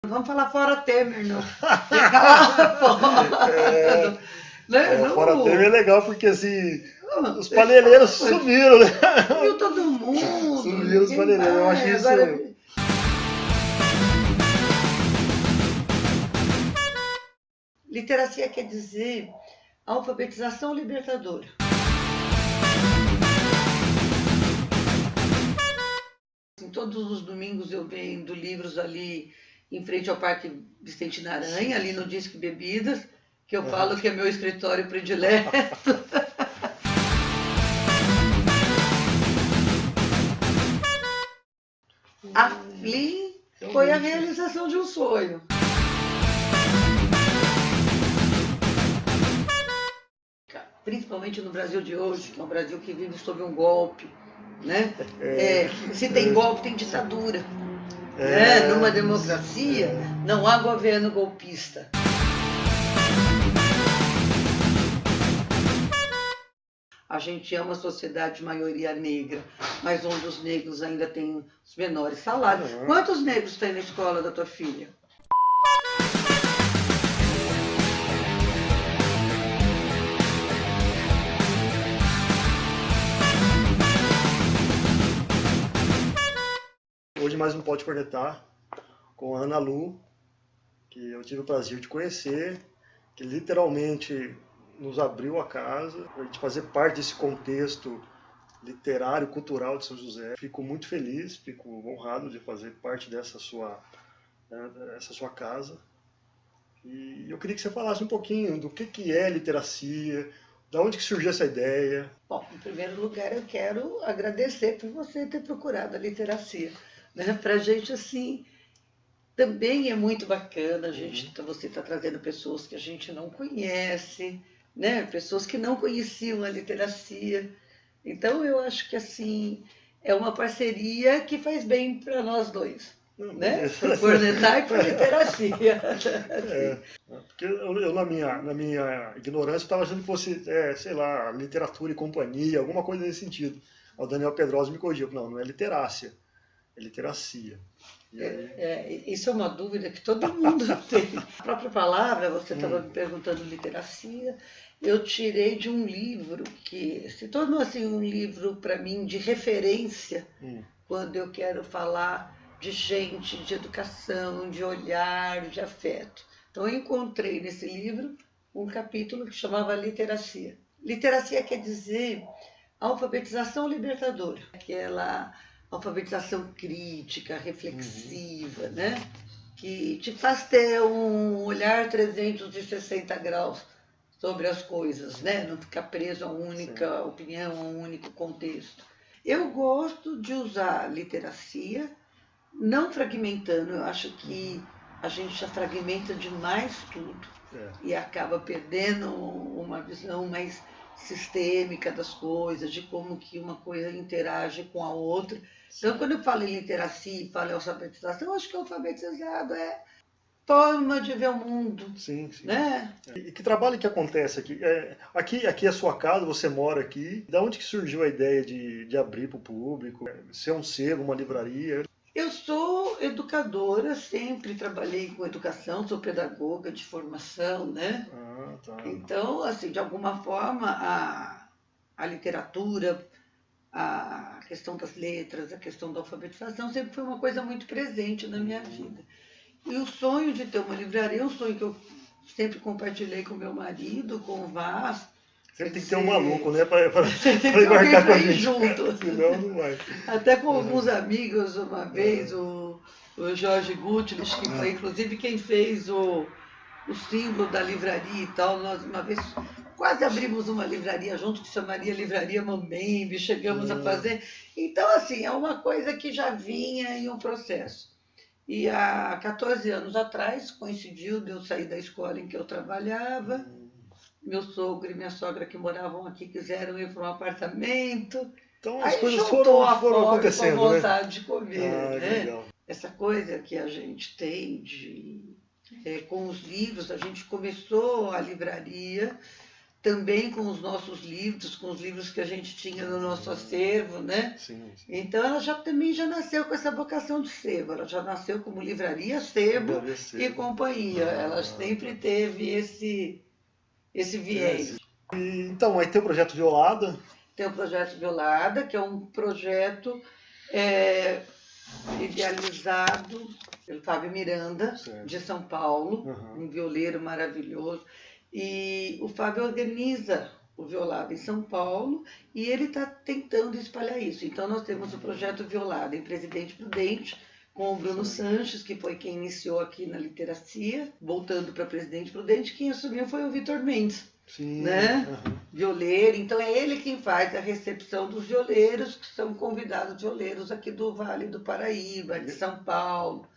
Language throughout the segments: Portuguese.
Vamos falar fora Temer, não. Ficar fora. Não, fora Temer é legal porque assim, os panelheiros sumiram, né? Sumiu todo mundo. Sumiram os panelheiros, eu acho isso. Agora... Literacia quer dizer alfabetização libertadora. Todos os domingos eu vendo livros ali em frente ao Parque Vicente Naranha, ali no Disque Bebidas, que eu falo que é meu escritório predileto. Ali foi a realização de um sonho. Principalmente no Brasil de hoje, que é um Brasil que vive sob um golpe, né? Se tem golpe, tem ditadura. Né? Numa democracia, não há governo golpista. A gente é uma sociedade de maioria negra, mas onde os negros ainda têm os menores salários. Quantos negros tem na escola da tua filha? Hoje mais um Pode Cornetar com a Ana Lu, que eu tive o prazer de conhecer, que literalmente nos abriu a casa para a gente fazer parte desse contexto literário, cultural de São José. Fico muito feliz, fico honrado de fazer parte dessa sua casa. E eu queria que você falasse um pouquinho do que é literacia, da onde que surgiu essa ideia. Bom, em primeiro lugar eu quero agradecer por você ter procurado a literacia. Né? Para a gente, assim, também é muito bacana, você está trazendo pessoas que a gente não conhece, né? Pessoas que não conheciam a literacia. Então eu acho que assim é uma parceria que faz bem para nós dois, né? Por cornetar e por literacia. Porque eu na minha ignorância estava achando que fosse, sei lá, literatura e companhia, alguma coisa nesse sentido. O Daniel Pedrosa me corrigiu, não é literácia, é literacia. Isso é uma dúvida que todo mundo tem. A própria palavra, você estava me perguntando literacia, eu tirei de um livro que se tornou assim, um livro para mim de referência quando eu quero falar de gente, de educação, de olhar, de afeto. Então eu encontrei nesse livro um capítulo que chamava Literacia. Literacia quer dizer alfabetização libertadora, aquela alfabetização crítica, reflexiva, né? Que te faz ter um olhar 360 graus sobre as coisas, né? Não ficar preso a uma única opinião, a um único contexto. Eu gosto de usar literacia, não fragmentando. Eu acho que a gente já fragmenta demais tudo e acaba perdendo uma visão mais sistêmica das coisas, de como que uma coisa interage com a outra. Então, quando eu falo em literacia e falo em alfabetização, eu acho que alfabetizado é forma de ver o mundo. Sim. Né? E que trabalho que acontece aqui? Aqui é a sua casa, você mora aqui. Da onde que surgiu a ideia de abrir para o público? Ser um sebo, uma livraria? Eu sou educadora, sempre trabalhei com educação, sou pedagoga de formação, né? Então, assim, de alguma forma, a literatura, a questão das letras, a questão da alfabetização sempre foi uma coisa muito presente na minha vida. E o sonho de ter uma livraria é um sonho que eu sempre compartilhei com meu marido, com o Vaz. Sempre tem que ter um maluco, né? Para embarcar com a gente. Junto. Senão não vai. Até com alguns amigos, uma vez, o Jorge Gutlich, que foi inclusive quem fez o símbolo da livraria e tal. Nós uma vez quase abrimos uma livraria junto, que chamaria Livraria Mambembe, chegamos a fazer. Então, assim, é uma coisa que já vinha em um processo. E há 14 anos atrás, coincidiu de eu sair da escola em que eu trabalhava. Meu sogro e minha sogra que moravam aqui quiseram ir para um apartamento. Então as aí coisas foram acontecendo, com a vontade de comer. Né? Legal. Essa coisa que a gente tem com os livros, a gente começou a livraria também com os nossos livros, com os livros que a gente tinha no nosso acervo, né? Sim, sim. Então ela também já nasceu com essa vocação de sebo, ela já nasceu como livraria, sebo Livraria Sebo. e companhia. Ela sempre teve esse viés. Então, aí tem o projeto Violada. Tem o projeto Violada, que é um projeto idealizado pelo Fábio Miranda, Certo. de São Paulo, Uhum. um violeiro maravilhoso. E o Fábio organiza o Violada em São Paulo e ele está tentando espalhar isso. Então nós temos o projeto Violada em Presidente Prudente, com o Bruno Sanches, que foi quem iniciou aqui na literacia, voltando para Presidente Prudente, quem assumiu foi o Vitor Mendes. Sim. Né? Uhum. Violeiro, então é ele quem faz a recepção dos violeiros, que são convidados violeiros aqui do Vale do Paraíba, de São Paulo.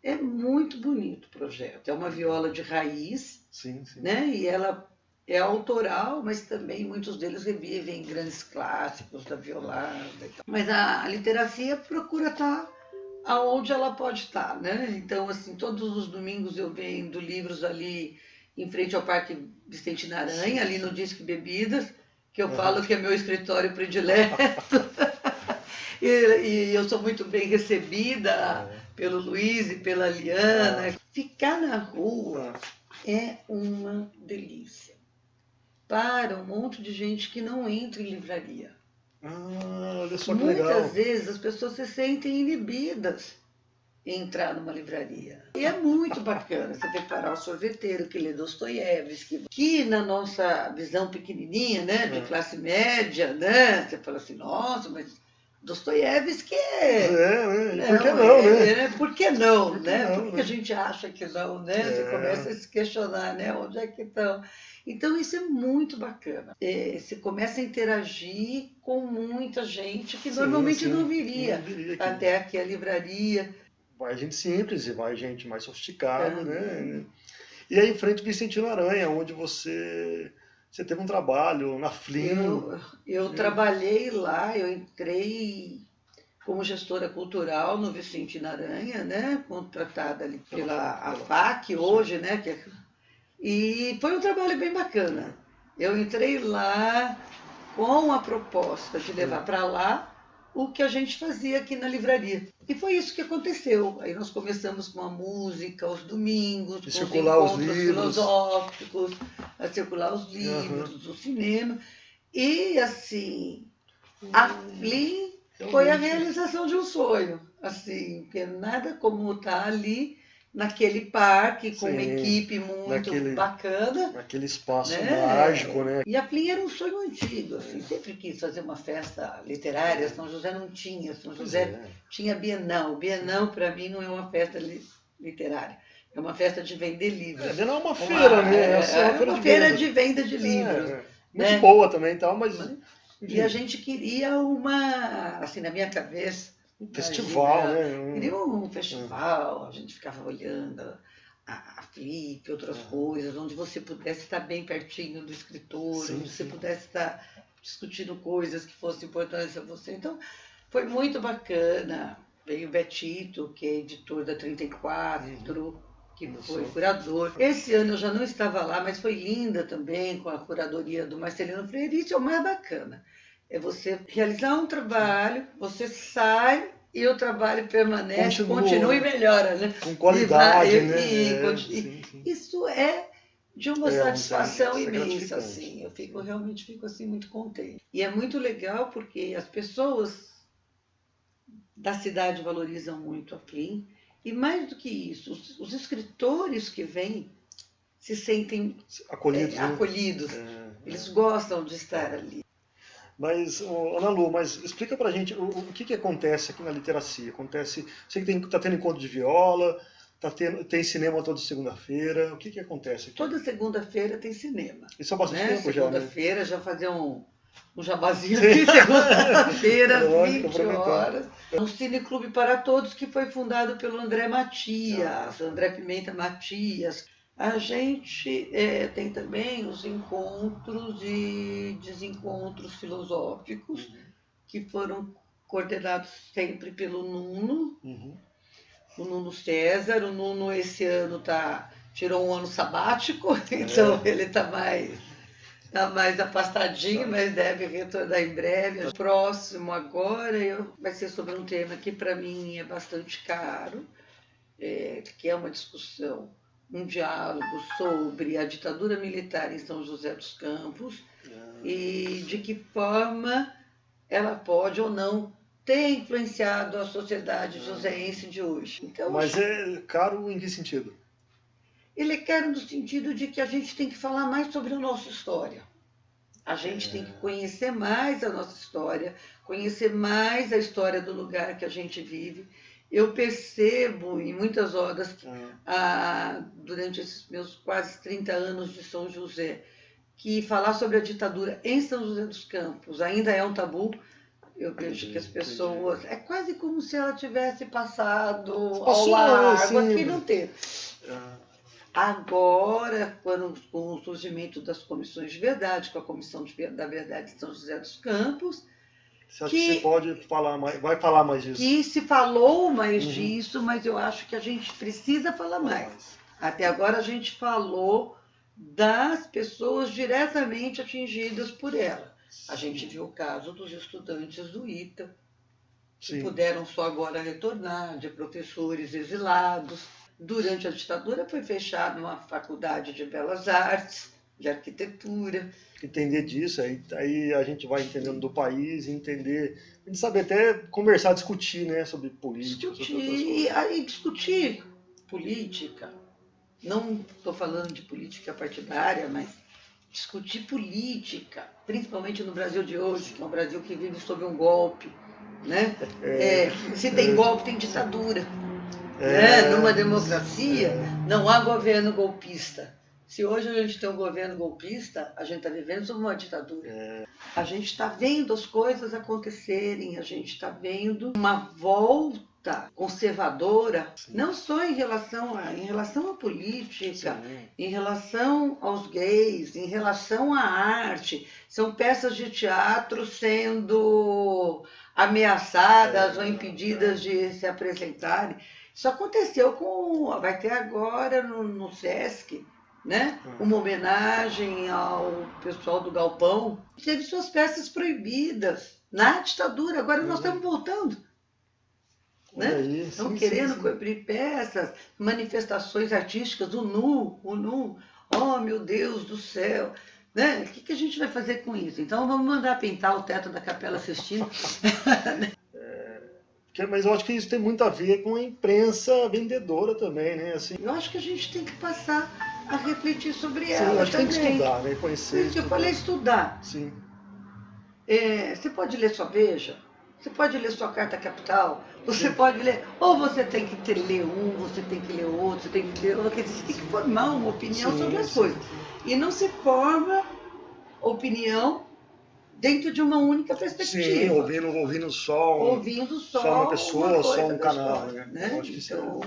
É muito bonito o projeto, é uma viola de raiz, Sim, sim. né? E ela é autoral, mas também muitos deles revivem grandes clássicos da violada. Mas a literacia procura estar aonde ela pode estar, né? Então, assim, todos os domingos eu vendo livros ali em frente ao Parque Vicente Naranha, ali no Disque Bebidas, que eu falo que é meu escritório predileto. e eu sou muito bem recebida pelo Luiz e pela Liana. Ficar na rua é uma delícia. Para um monte de gente que não entra em livraria. Olha só que legal. Muitas vezes as pessoas se sentem inibidas entrar numa livraria. E é muito bacana você preparar o sorveteiro que lê Dostoiévski, que na nossa visão pequenininha, né, de classe média, né, você fala assim, nossa, mas Dostoiévski por que não, né? Por que não, né? não, Por que a gente acha que não, né? Você começa a se questionar, né? Onde é que estão? Então isso é muito bacana. Você começa a interagir com muita gente que normalmente não viria até aqui a livraria. Vai gente simples e vai gente mais sofisticada, né? E aí em frente ao Vicentino Aranha, onde você teve um trabalho na Flin. Eu trabalhei lá, eu entrei como gestora cultural no Vicentino Aranha, né? Contratada ali pela AFAC hoje, né? E foi um trabalho bem bacana. Eu entrei lá com a proposta de levar para lá o que a gente fazia aqui na livraria. E foi isso que aconteceu. Aí nós começamos com a música aos domingos, com os encontros filosóficos, a circular os livros, o cinema. E, assim, a Flin foi a realização de um sonho. Assim, porque nada como estar ali naquele parque com uma equipe muito bacana. Naquele espaço mágico, né? E a Flin era um sonho antigo, assim, sempre quis fazer uma festa literária, São José não tinha, São José tinha Bienal. Bienal, para mim, não é uma festa literária, é uma festa de vender livros. Bienal é uma feira, né? É uma feira de venda de livros. Muito boa também, tal, mas... E a gente queria uma, assim, na minha cabeça, festival, né? Queria um festival, a gente ficava olhando a Flip, outras coisas, onde você pudesse estar bem pertinho do escritor, onde você pudesse estar discutindo coisas que fossem importantes a você. Então, foi muito bacana. Veio o Betito, que é editor da 34, que foi curador. Esse ano eu já não estava lá, mas foi linda também, com a curadoria do Marcelino Freire. Isso é o mais bacana. É você realizar um trabalho, você sai e o trabalho permanece, continua e melhora, né? Com qualidade, né? Isso é de uma satisfação imensa, assim. Eu realmente fico assim muito contente. E é muito legal porque as pessoas da cidade valorizam muito a Flin. E mais do que isso, os escritores que vêm se sentem acolhidos. Eles gostam de estar ali. Mas, Ana Lu, explica pra gente o que acontece aqui na literacia. Você que está tendo encontro de viola, tem cinema toda segunda-feira. O que acontece aqui? Toda segunda-feira tem cinema. Isso há bastante tempo já, né? Segunda-feira, já fazer um jabazinho aqui, segunda-feira, 20 horas. É um cineclube para todos que foi fundado pelo André Matias, André Pimenta Matias. A gente tem também os encontros e desencontros filosóficos, que foram coordenados sempre pelo Nuno, o Nuno César. O Nuno esse ano tirou um ano sabático, então ele está mais Está mais afastadinho, mas deve retornar em breve. O próximo agora vai ser sobre um tema que para mim é bastante caro, que é uma discussão, um diálogo sobre a ditadura militar em São José dos Campos e de que forma ela pode ou não ter influenciado a sociedade joseense de hoje. Então, mas é caro em que sentido? Ele é caro no sentido de que a gente tem que falar mais sobre a nossa história. A gente tem que conhecer mais a nossa história, conhecer mais a história do lugar que a gente vive. Eu percebo em muitas horas, durante esses meus quase 30 anos de São José, que falar sobre a ditadura em São José dos Campos ainda é um tabu. Eu vejo que as pessoas... É quase como se ela tivesse passado ao largo, aqui não teve. Agora, com o surgimento das comissões de verdade, com a Comissão da Verdade de São José dos Campos... Você acha que você pode falar mais, vai falar mais disso? Que se falou mais disso, mas eu acho que a gente precisa falar mais. Até agora a gente falou das pessoas diretamente atingidas por ela. A gente viu o caso dos estudantes do ITA, que puderam só agora retornar, de professores exilados. Durante a ditadura foi fechada uma faculdade de belas artes, de arquitetura. Entender disso, aí a gente vai entendendo do país, entender, a gente sabe até conversar, discutir, né, sobre política. Discutir política, não estou falando de política partidária, mas discutir política, principalmente no Brasil de hoje, que é um Brasil que vive sob um golpe, né? Se tem golpe, tem ditadura. Numa democracia, não há governo golpista. Se hoje a gente tem um governo golpista, a gente está vivendo sob uma ditadura. A gente está vendo as coisas acontecerem, a gente está vendo uma volta conservadora, não só em relação à política, em relação aos gays, em relação à arte. São peças de teatro sendo ameaçadas ou impedidas de se apresentarem. Isso aconteceu vai ter agora no Sesc, né? Uma homenagem ao pessoal do Galpão, que teve suas peças proibidas na ditadura. Agora nós estamos voltando. Né? Estão querendo cobrir peças, manifestações artísticas, o nu, oh meu Deus do céu. Né? O que a gente vai fazer com isso? Então vamos mandar pintar o teto da Capela Sistina. Mas eu acho que isso tem muito a ver com a imprensa vendedora também, né? Assim, eu acho que a gente tem que passar a refletir sobre ela. Eu acho que tem que estudar, né? Conhecer. Por isso que eu falei estudar. Sim. Você pode ler só Veja, você pode ler só Carta Capital, você pode ler, ou você tem que ler um, você tem que ler outro, você tem que ler outro, você tem que formar uma opinião sobre as coisas. E não se forma opinião dentro de uma única perspectiva. Sim, ouvindo só uma pessoa, só um canal. Né? Então,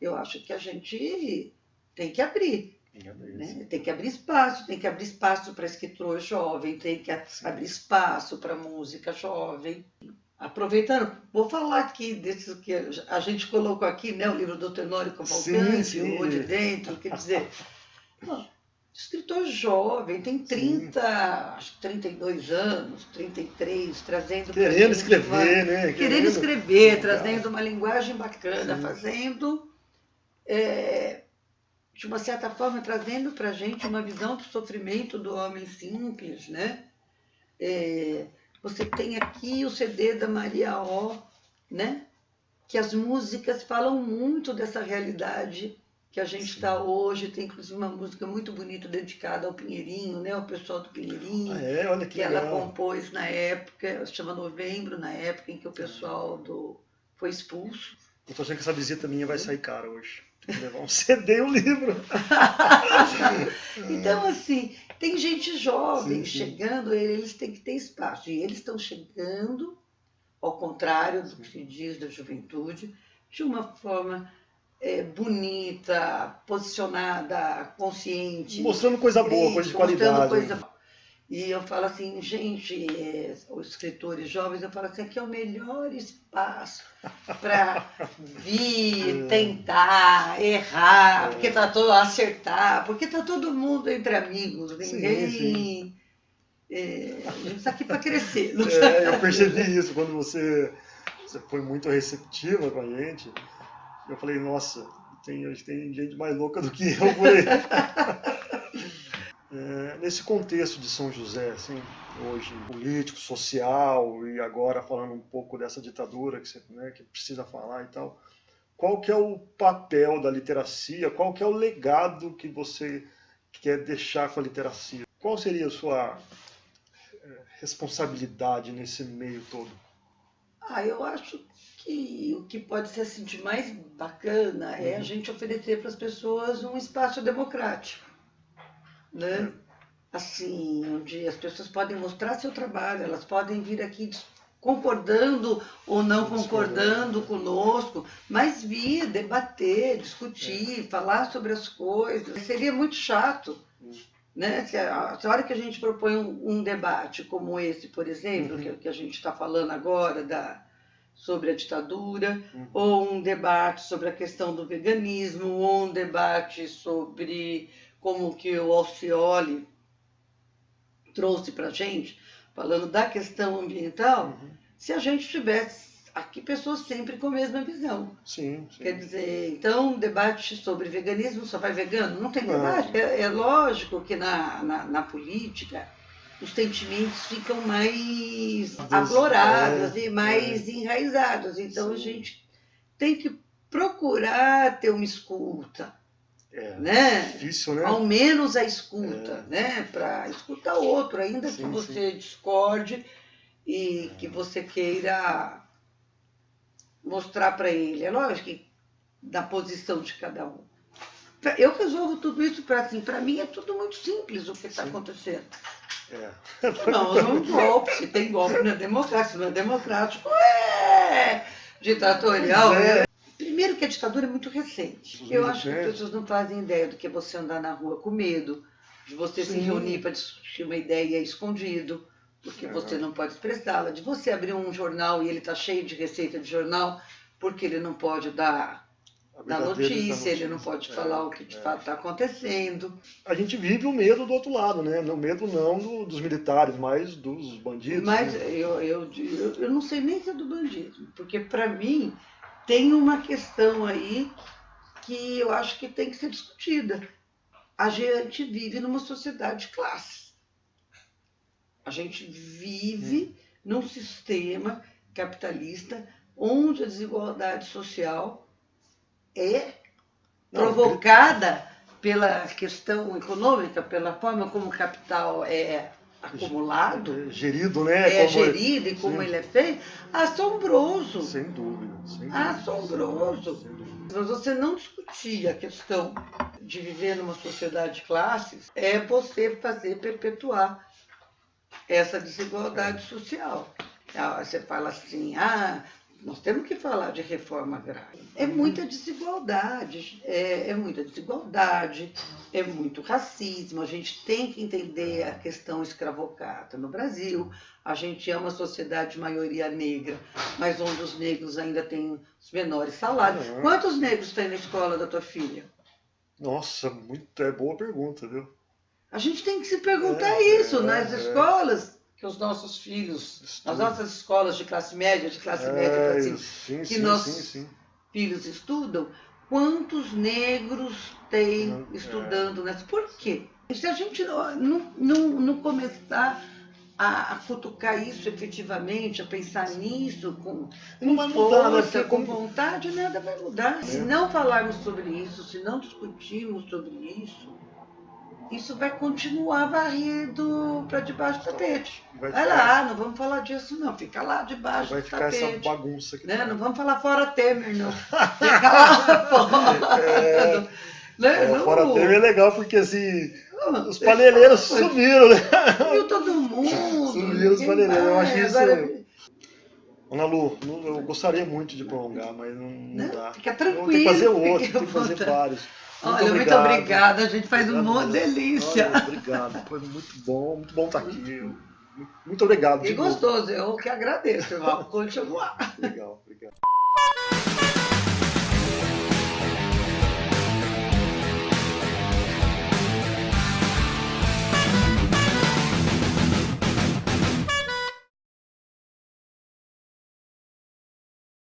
eu acho que a gente tem que abrir. Né? Tem que abrir espaço para escritor jovem, tem que abrir espaço para música jovem. Aproveitando, vou falar aqui desses que a gente colocou aqui, né? O livro do Tenório Cavalcante, o de Dentro, quer dizer... Escritor jovem, tem 32 anos, 33, trazendo... Querendo escrever, né? Querendo escrever, trazendo uma linguagem bacana, fazendo, de uma certa forma, trazendo para a gente uma visão do sofrimento do homem simples, né? Você tem aqui o CD da Maria O, né? Que as músicas falam muito dessa realidade que a gente está hoje. Tem inclusive uma música muito bonita dedicada ao Pinheirinho, né? Ao pessoal do Pinheirinho, olha que ela compôs na época, se chama Novembro, na época em que o pessoal foi expulso. Eu tô achando que essa visita minha vai sair cara hoje. Tem que levar um CD e um livro. Então, assim, tem gente jovem chegando, eles têm que ter espaço. E eles estão chegando, ao contrário do que se diz da juventude, de uma forma... bonita, posicionada, consciente. Mostrando coisa boa, coisa de qualidade. E eu falo assim, gente, os escritores jovens, eu falo assim, aqui é o melhor espaço para vir, tentar, errar, porque tá todo acertar, porque tá todo mundo entre amigos, ninguém. Sim. A gente está aqui para crescer. Não eu percebi isso quando você foi muito receptiva com a gente. Eu falei, nossa, tem gente mais louca do que eu por aí. Nesse contexto de São José, assim, hoje, político, social, e agora falando um pouco dessa ditadura que você que precisa falar e tal, qual que é o papel da literacia, qual que é o legado que você quer deixar com a literacia? Qual seria a sua responsabilidade nesse meio todo? Eu acho que o que pode ser assim, de mais bacana é a gente oferecer para as pessoas um espaço democrático, né? Assim, onde as pessoas podem mostrar seu trabalho, elas podem vir aqui concordando ou não concordando conosco, mas vir debater, discutir, falar sobre as coisas. Seria muito chato, né? Se a hora que a gente propõe um debate como esse, por exemplo, que a gente está falando agora sobre a ditadura, ou um debate sobre a questão do veganismo, ou um debate sobre como que o Alcioli trouxe para a gente, falando da questão ambiental, se a gente tivesse aqui pessoas sempre com a mesma visão. Sim. Quer dizer, então, debate sobre veganismo, só vai vegano? Não tem debate. É lógico que na política os sentimentos ficam mais aflorados e mais enraizados. Então, a gente tem que procurar ter uma escuta. Né? Difícil, né? Ao menos a escuta, né? Para escutar o outro, ainda que você discorde e que você queira mostrar para ele. É lógico que da posição de cada um. Eu resolvo tudo isso para mim é tudo muito simples o que está acontecendo. Não é um golpe, se tem golpe na democracia, não é democrático, é ditatorial. Primeiro que a ditadura é muito recente. Eu acho que as pessoas não fazem ideia do que é você andar na rua com medo, de você se reunir para discutir uma ideia escondido, porque você não pode expressá-la, de você abrir um jornal e ele está cheio de receita de jornal, porque ele não pode dar notícia, ele não pode falar o que de fato está acontecendo. A gente vive o medo do outro lado, né? O medo não dos militares, mas dos bandidos. Mas eu não sei nem se é do bandismo, porque para mim tem uma questão aí que eu acho que tem que ser discutida. A gente vive numa sociedade de classes. A gente vive num sistema capitalista onde a desigualdade social é provocada pela questão econômica, pela forma como o capital é acumulado, gerido, né? Gerido e como ele é feito, assombroso. Sem dúvida. Assombroso. Mas você não discutir a questão de viver numa sociedade de classes é você fazer perpetuar essa desigualdade social. Você fala assim, nós temos que falar de reforma agrária. É muita desigualdade, é muito racismo. A gente tem que entender a questão escravocrata no Brasil. A gente é uma sociedade de maioria negra, mas onde os negros ainda têm os menores salários. Quantos negros tem na escola da tua filha? Nossa, boa pergunta, viu? A gente tem que se perguntar isso nas escolas. Que os nossos filhos, nas nossas escolas de classe média para cima, que nossos filhos estudam, quantos negros tem estudando nessa? Por quê? Se a gente não começar a cutucar isso efetivamente, a pensar nisso com força, com vontade, nada vai mudar. Se não falarmos sobre isso, se não discutirmos sobre isso vai continuar varrido para debaixo do tapete. Vai lá, não vamos falar disso não, fica lá debaixo do tapete. Vai ficar essa bagunça aqui. Né? Não vamos falar fora Temer, não. Fica lá fora. Fora Temer é legal porque assim, os paneleiros sumiram, né? Sumiu todo mundo. Sumiram os paneleiros, eu acho isso... Ana Lu, eu gostaria muito de prolongar, mas não dá. Fica tranquilo. Tem que fazer outro, tem que fazer vários. Olha, muito obrigada. A gente faz uma delícia. Olha, obrigado. Foi muito bom estar aqui. Muito obrigado. E gostoso, eu que agradeço, irmão. Continua. Legal.